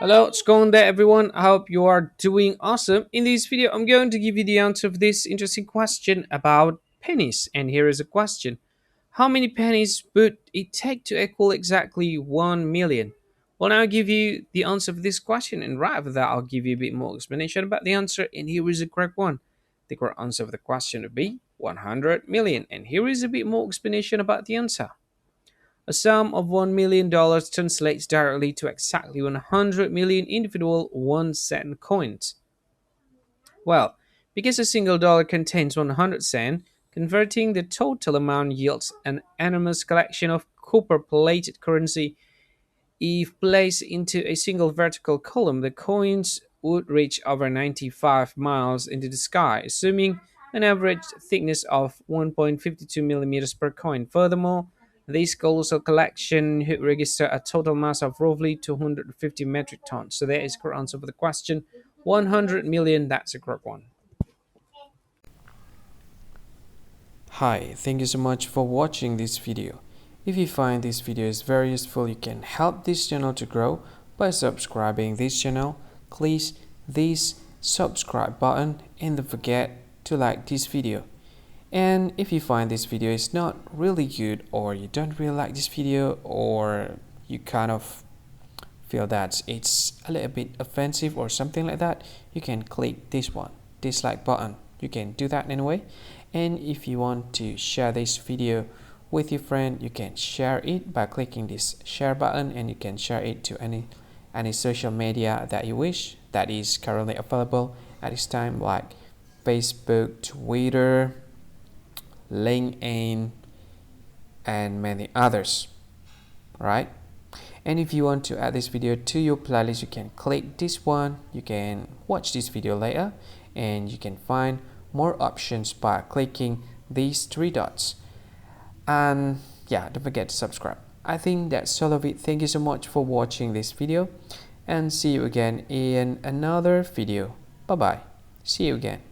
Hello, what's going there everyone? I hope you are doing awesome. In this video, I'm going to give you the answer of this interesting question about pennies. And here is a question. How many pennies would it take to equal exactly 1 million? Well, now I'll give you the answer of this question. And right after that, I'll give you a bit more explanation about the answer. And here is the correct one. The correct answer of the question would be 100 million. And here is a bit more explanation about the answer. A sum of $1 million translates directly to exactly 100 million individual 1 cent coins. Well, because a single dollar contains 100 cents, converting the total amount yields an enormous collection of copper plated currency. If placed into a single vertical column, the coins would reach over 95 miles into the sky, assuming an average thickness of 1.52 millimeters per coin. Furthermore, this colossal collection would register a total mass of roughly 250 metric tons. So there is correct answer for the question. 100 million, that's the correct one. Hi, thank you so much for watching this video. If you find this video is very useful, you can help this channel to grow by subscribing this channel. Please this subscribe button and don't forget to like this video. And if you find this video is not really good, or you don't really like this video, or you kind of feel that it's a little bit offensive or something like that, you can click this one, dislike button. You can do that anyway. And if you want to share this video with your friend, you can share it by clicking this share button, and you can share it to any social media that you wish that is currently available at this time, like Facebook, Twitter, LinkedIn, and many others, right? And if you want to add this video to your playlist, you can click this one. You can watch this video later, and you can find more options by clicking these three dots. And yeah, don't forget to subscribe. I think that's all of it. Thank you so much for watching this video, and see you again in another video. Bye bye. See you again.